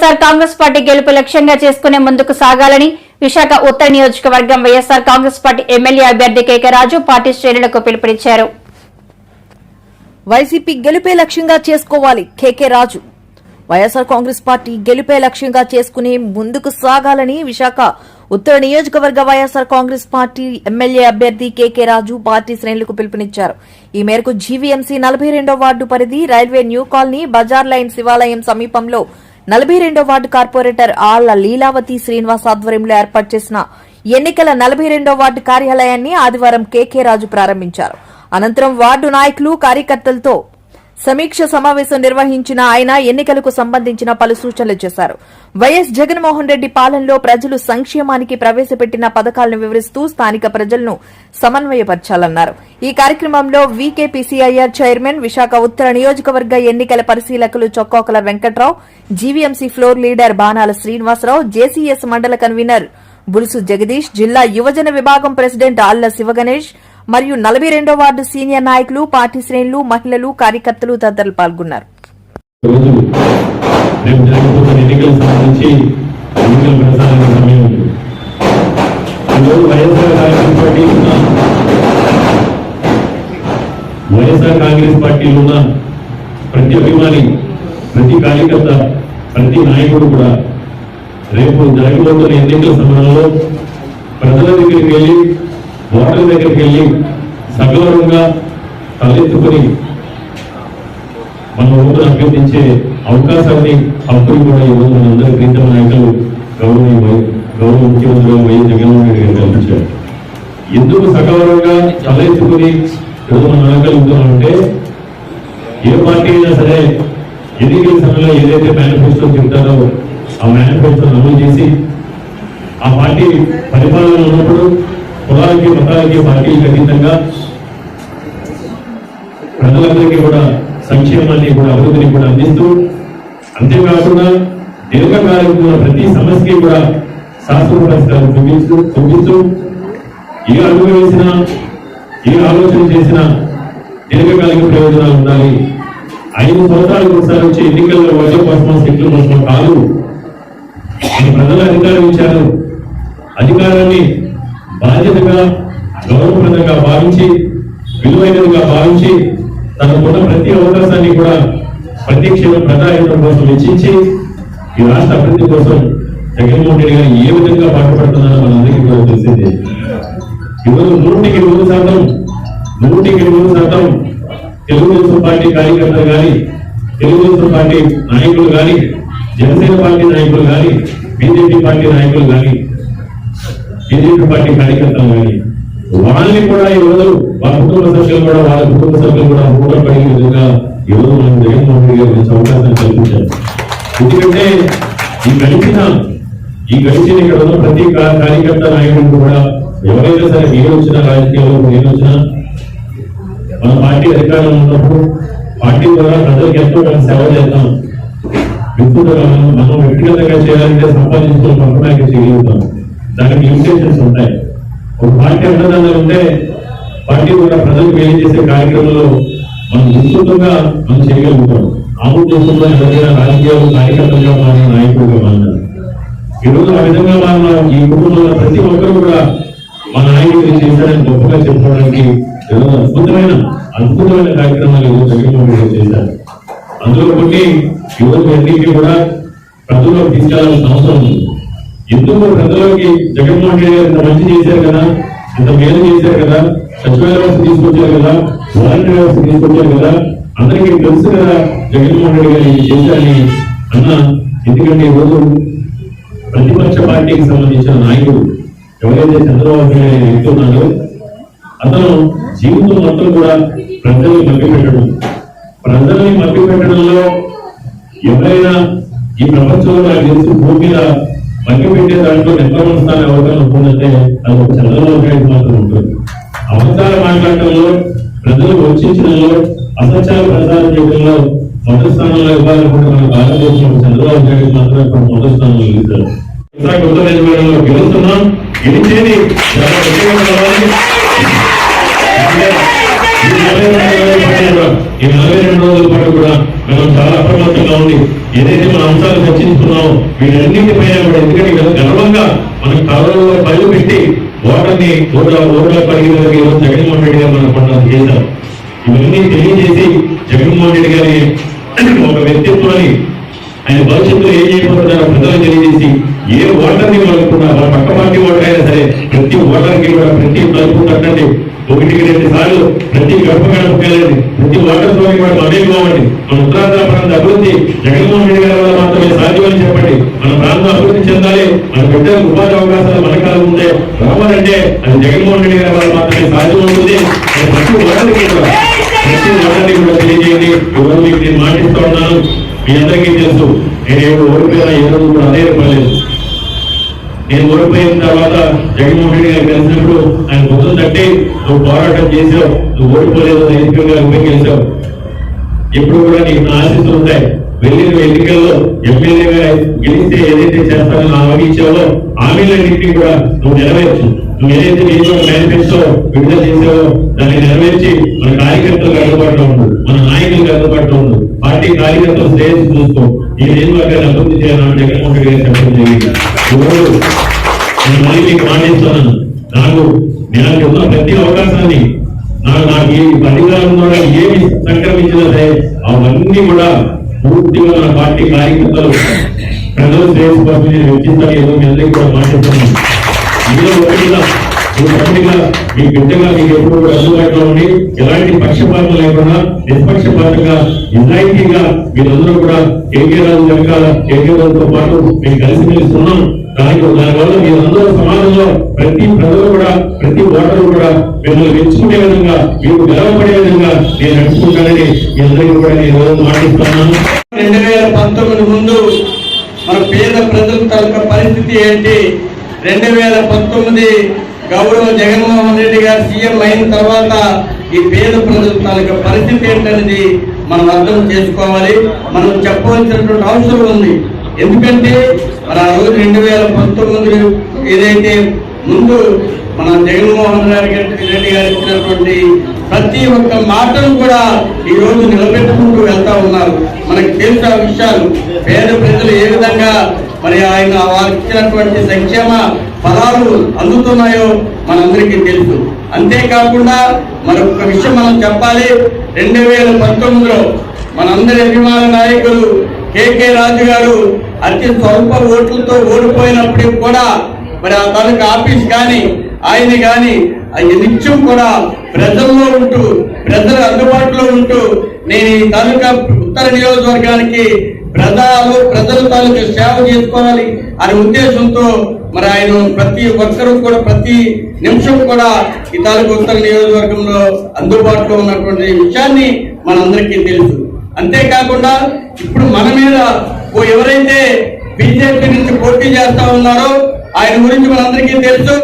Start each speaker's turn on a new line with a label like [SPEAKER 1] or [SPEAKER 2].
[SPEAKER 1] YSR Congress party గెలుపు లక్ష్యంగా చేసుకునే ముందుకు సాగాలని విశాఖ ఉత్తర నియోజకవర్గం వైఎస్ఆర్ కాంగ్రెస్ పార్టీ ఎమ్మెల్యే అభ్యర్థి కేకే రాజు పార్టీ శ్రేణులకు పిలుపునిచ్చారు.
[SPEAKER 2] వైసీపీ గెలుపే లక్ష్యంగా చేసుకోవాలి. కేకే రాజు వైఎస్ఆర్ కాంగ్రెస్ పార్టీ గెలుపే లక్ష్యంగా చేసుకుని ముందుకు సాగాలని విశాఖ ఉత్తర నియోజకవర్గ వైఎస్ఆర్ కాంగ్రెస్ పార్టీ ఎమ్మెల్యే అభ్యర్థి కేకే రాజు పార్టీ శ్రేణులకు పిలుపునిచ్చారు. ఈ మేరకు జీవీఎంసీ 42వ వార్డు పరిధి రైల్వే న్యూ కాలనీ బజార్ లైన్ శివాలయం సమీపంలో 42వ వార్డు కార్పొరేటర్ ఆళ్ల లీలావతి శ్రీనివాస్ ఆధ్వర్యంలో ఏర్పాటు చేసిన ఎన్నికల 42వ వార్డు కార్యాలయాన్ని ఆదివారం కేకే రాజు ప్రారంభించారు. అనంతరం వార్డు నాయకులు కార్యకర్తలతో సమీక్ష సమావేశం నిర్వహించిన ఆయన ఎన్నికలకు సంబంధించిన పలు సూచనలు చేశారు. వైఎస్ జగన్మోహన్ రెడ్డి పాలనలో ప్రజలు సంక్షేమానికి ప్రవేశపెట్టిన పథకాలను వివరిస్తూ స్థానిక ప్రజలను సమన్వయపరచాలన్నారు. ఈ కార్యక్రమంలో వీకేపీసీఐఆర్ చైర్మన్, విశాఖ ఉత్తర నియోజకవర్గ ఎన్నికల పరిశీలకులు Chokkokala Venkatrao, GVMC floor leader Banala Srinivasarao, JCS మండల కన్వీనర్ బులుసు జగదీష్, జిల్లా యువజన విభాగం ప్రెసిడెంట్ ఆళ్ల శివగణేష్ మరియు 42వ వార్డు సీనియర్ నాయకులు, పార్టీ శ్రేణులు, మహిళలు, కార్యకర్తలు తదితరులు పాల్గొన్నారు.
[SPEAKER 3] వైఎస్ఆర్ కాంగ్రెస్ పార్టీలో ఉన్న ప్రతి అభిమాని, ప్రతి కార్యకర్త, ప్రతి నాయకుడు కూడా రేపు జరగబోతున్న ఎన్నికల సమయంలో ప్రజల దగ్గరికి వెళ్లి, ఓటర్ల దగ్గరికి వెళ్లి సగౌరవంగా తలెత్తుకుని మన ఓటును అభ్యర్థించే అవకాశాన్ని, హక్కులు కూడా ఈరోజు మనందరి ప్రీతమ నాయకులు గౌరవ ముఖ్యమంత్రి వైఎస్ జగన్మోహన్ రెడ్డి గారు కల్పించారు. ఎందుకు సగౌరవంగా తలెత్తుకుని ఈరోజు మనం అనగలుగుతున్నామంటే, ఏ పార్టీ అయినా సరే ఎన్నికల సమయంలో ఏదైతే మేనిఫెస్టో చెప్తారో ఆ మేనిఫెస్టోను అమలు చేసి, ఆ పార్టీ పరిపాలన ఉన్నప్పుడు కులాలకి, మతాలకి, పార్టీలకు అతీతంగా ప్రజలందరికీ కూడా సంక్షేమాన్ని కూడా, అభివృద్ధిని కూడా అందిస్తూ, అంతేకాకుండా దీర్ఘకాలిక ప్రతి సమస్యకి కూడా శాశ్వత పరిష్కారం చూపిస్తూ ఏ అడుగు వేసినా, ఏ ఆలోచన చేసినా దీర్ఘకాలిక ప్రయోజనాలు ఉండాలి. 5 సంవత్సరాలకు ఒకసారి వచ్చే ఎన్నికల్లో ఓట్ల కోసమో, సీట్ల కోసమో కాదు. ప్రజల అధికారం ఇచ్చారు. అధికారాన్ని బాధ్యతగా, గౌరవప్రదంగా భావించి, విలువైనదిగా భావించి, తనకున్న ప్రతి అవకాశాన్ని కూడా ప్రతి క్షణం ప్రజాహితం కోసం వెచ్చించి ఈ రాష్ట్ర అభివృద్ధి కోసం జగన్మోహన్ రెడ్డి గారు ఏ విధంగా పాటుపడుతున్నారో మనందరికీ కూడా తెలిసిందే. ఈరోజు 100కి 100% తెలుగుదేశం పార్టీ కార్యకర్తలు కానీ, తెలుగుదేశం పార్టీ నాయకులు కానీ, జనసేన పార్టీ నాయకులు కానీ, బీజేపీ పార్టీ నాయకులు కానీ, బీజేపీ పార్టీ కార్యకర్తలు కానీ, వాళ్ళని కూడా ఈరోజు వాళ్ళ కుటుంబ సభ్యులు కూడా ఊటపడే విధంగా ఈరోజు మనం జగన్మోహన్ రెడ్డి గారు మంచి అవకాశాన్ని కల్పించారు. ఎందుకంటే ఈ గడిచిన ఇక్కడ ఉన్న ప్రతి కార్యకర్త నాయకుడు కూడా ఎవరైనా సరే, మీరు వచ్చిన రాజకీయాల్లో నేను వచ్చినా, మన పార్టీ అధికారంలో ఉన్నప్పుడు పార్టీ ద్వారా ప్రజలకు ఎంతో మనం సేవ చేద్దాం, మనం వ్యక్తిగతంగా చేయాలంటే సంపాదించుకుని పంపడానికి చేయగలుగుతాం. దానికి లిమిటేషన్స్ ఉంటాయి. ఒక పార్టీ అన్నదానాలు ఉంటే పార్టీ కూడా ప్రజలకు మేలు చేసే కార్యక్రమంలో మనం విస్తృతంగా మనం చేయగలుగుతాం. ఆమోదంలో ఎవరైనా రాజకీయాలు కార్యకర్తలుగా మారిన నాయకులుగా మారినారు. ఈరోజు ఆ విధంగా మారిన ఈ కుటుంబంలో ప్రతి ఒక్కరు కూడా మన నాయకుడిని చేశారని గొప్పగా చెప్పుకోవడానికి అద్భుతమైన కార్యక్రమాలు ఈరోజు జగన్మోహన్ రెడ్డి చేశారు. అందులో కొన్ని ఈరోజు అన్నింటినీ కూడా ప్రజల్లోకి తీసుకెళ్లాల్సిన అవసరం ఉంది. ఎందుకు ప్రజల్లోకి జగన్మోహన్ రెడ్డి గారు ఇంత మంచి చేశారు కదా, ఇంత మేలు చేశారు కదా, సచివాలయ వ్యవస్థ తీసుకొచ్చారు కదా, వాలంటీర్ వ్యవస్థ తీసుకొచ్చారు కదా, అందరికీ తెలుసు కదా జగన్మోహన్ రెడ్డి గారు ఇది చేశారని అన్న. ఎందుకంటే ఈరోజు ప్రతిపక్ష పార్టీకి సంబంధించిన నాయకుడు ఎవరైతే చంద్రబాబు నాయుడు వ్యక్తి ఉన్నాడో, అతను జీవితం మొత్తం కూడా ప్రజల్ని మభ్యపెట్టడం, ప్రజల్ని మభ్యపెట్టడంలో ఎవరైనా ఈ ప్రపంచంలో నాకు తెలిసి భూమి మీద మభ్యపెట్టే దాంట్లో నెంబర్ 1 స్థానం ఎవరికైనా ఉంటుందంటే అది ఒక చంద్రబాబు నాయుడు మాత్రం ఉంటుంది. అబద్ధాలు మాట్లాడటంలో, ప్రజలు వంచడంలో, అసత్యాలు ప్రచారం చేయడంలో మొదటి స్థానంలో ఇవ్వాలనుకుంటే మన భారతదేశంలో చంద్రబాబు నాయుడు మాత్రం ఇప్పుడు మొదటి స్థానంలో గెలుస్తారు. గెలుస్తున్నాం, గెలిచేది ఈ 42 రోజుల పాటు కూడా మనం చాలా అప్రమత్తంగా ఉండి ఏదైతే మన అంశాలు చర్చించుకున్నామో వీటన్నింటిపైన కూడా, ఎందుకంటే ఇక్కడ గర్వంగా మనం కరోనాలో పళ్ళు పెట్టి ఓటర్ని ఓట్ల పరిగణలోకి ఈరోజు జగన్మోహన్ రెడ్డి గారు మనం కొన్నాం చేశాం. ఇవన్నీ తెలియజేసి జగన్మోహన్ రెడ్డి గారి ఒక వ్యక్తిత్వాన్ని, ఆయన భవిష్యత్తులో ఏం చేయబోతున్నారో ప్రజలకు తెలియజేసి, ఏ ఓటర్ని వాళ్ళకున్నా వాళ్ళ పక్క పార్టీ ఓటర్ అయినా సరే ప్రతి ఓటర్కి కూడా ప్రతి తలుపు తట్టండి, 1-2 సార్లు ప్రతి గడప గడపకెళ్ళండి, ప్రతి ఓటర్తో కూడా మమేకమవ్వండి. మన ఉత్తరాంధ్ర ప్రాంత అభివృద్ధి జగన్మోహన్ రెడ్డి గారి వల్ల మాత్రమే సాధ్యమని చెప్పండి. మన ప్రాంతం అభివృద్ధి చెందాలి, మన బిడ్డలకు ఉపాధి అవకాశాలు మన కాలం ఉంటే రావాలంటే అది జగన్మోహన్ రెడ్డి గారి వల్ల మాత్రమే సాధ్యం అవుతుంది. ప్రతి ఓటర్కి కూడా తెలియజేయండి. ఈరోజు మీకు నేను మాటిస్తూ ఉన్నాను. మీ అందరికీ తెలుసు, నేను ఓడిపోయినా ఏ రోజు కూడా అదే రూపాయలేదు. నేను ఓడిపోయిన తర్వాత జగన్మోహన్ రెడ్డి గారు కలిసినప్పుడు ఆయన పొద్దున తట్టి నువ్వు పోరాటం చేసావు, నువ్వు ఓడిపోలేదు, ఎన్నికలుగా ఉపయోగించావు, ఎప్పుడు కూడా నీకు నా ఆశీస్సులు ఉంటాయి. వెళ్ళిన ఎన్నికల్లో ఎమ్మెల్యేగా గెలిస్తే ఏదైతే చేస్తానని ఆలోచించావో హామీలన్నింటినీ కూడా నువ్వు నెరవేర్చు. నువ్వు ఏదైతే నీలో మేనిఫెస్టో విడుదల చేసావో దాన్ని నెరవేర్చి మన కార్యకర్తలకు అందుబాటులో ఉండు, మన నాయకులకు అందుబాటులో ఉండు, పార్టీ కార్యకర్తలు శ్రేయస్సు చూస్తూ ఈ నియోజకవర్గాన్ని అభివృద్ధి చేయాలని జగన్మోహన్ రెడ్డి గారు చెప్పడం జరిగింది. నేను మళ్ళీ మీకు మాటిస్తున్నాను, నాకు ఉన్న ప్రతి అవకాశాన్ని నాకు ఈ అధికారం ద్వారా ఏమి సంక్రమించినా సరే అవన్నీ కూడా పూర్తిగా మన పార్టీ కార్యకర్తలు ప్రజలు శ్రేయస్సు కోసం నేను వెచ్చించాలి. ఏదో మీ అందరికీ కూడా మాటిస్తున్నాను. మీలో ఒకటిగా మీ బిడ్డగా మీకు ఎప్పుడు కూడా అందుబాటులో ఉండి ఎలాంటి పక్షపాతం లేకుండా నిష్పక్షపాతంగా నిజాయితీగా మీరందరూ కూడా కేకే రాజు వెనకాల కేకే రాజుతో పాటు మేము కలిసిమెలిసి ఉన్నాం. దానివల్ల మీరందరూ సమాజంలో ప్రతి ప్రజలు కూడా ప్రతి ఓటరు కూడా మిమ్మల్ని మెచ్చుకునే విధంగా మీకు గర్వపడే విధంగా నేను నడుచుకుంటానని మీ అందరికీ కూడా నేను మాటిస్తున్నాను.
[SPEAKER 4] 2019 ముందు మన పేద ప్రజల తాలూకా పరిస్థితి ఏంటి, 2019 గౌరవ జగన్మోహన్ రెడ్డి గారు సీఎం అయిన తర్వాత ఈ పేద ప్రజల తాలూకా పరిస్థితి ఏంటనేది మనం అర్థం చేసుకోవాలి. మనం చెప్పవలసినటువంటి అవసరం ఉంది. ఎందుకంటే మన ఆ రోజు 2019 ఏదైతే ముందు మన జగన్మోహన్ రెడ్డి గారు ఇచ్చినటువంటి ప్రతి ఒక్క మాటను కూడా ఈ రోజు నిలబెట్టుకుంటూ వెళ్తా ఉన్నారు. మనకు తెలుసు ఆ విషయాలు. పేద ప్రజలు ఏ విధంగా మరి ఆయన వారికి ఇచ్చినటువంటి సంక్షేమ ఫలాలు అందుతున్నాయో మనందరికీ తెలుసు. అంతేకాకుండా మరొక విషయం మనం చెప్పాలి. 2019లో మనందరి అభిమాన నాయకులు కేకే రాజు గారు అతి స్వల్ప ఓట్లతో ఓడిపోయినప్పటికీ కూడా మరి ఆ తాలూకా ఆఫీస్ కానీ ఆయన కానీ నిత్యం కూడా ప్రజల్లో ఉంటూ ప్రజల అందుబాటులో ఉంటూ నేను ఈ తాలూకా ఉత్తర నియోజకవర్గానికి ప్రజల తాలూకా సేవ చేసుకోవాలి అనే ఉద్దేశంతో మరి ఆయన ప్రతి ఒక్కరూ కూడా ప్రతి నిమిషం కూడా ఈ తాలూకా ఉత్తర నియోజకవర్గంలో అందుబాటులో ఉన్నటువంటి విషయాన్ని మనందరికీ తెలుసు. అంతేకాకుండా ఇప్పుడు మన మీద ఎవరైతే బీజేపీ నుంచి పోటీ చేస్తా ఉన్నారో ఆయన గురించి మనందరికీ తెలుసు.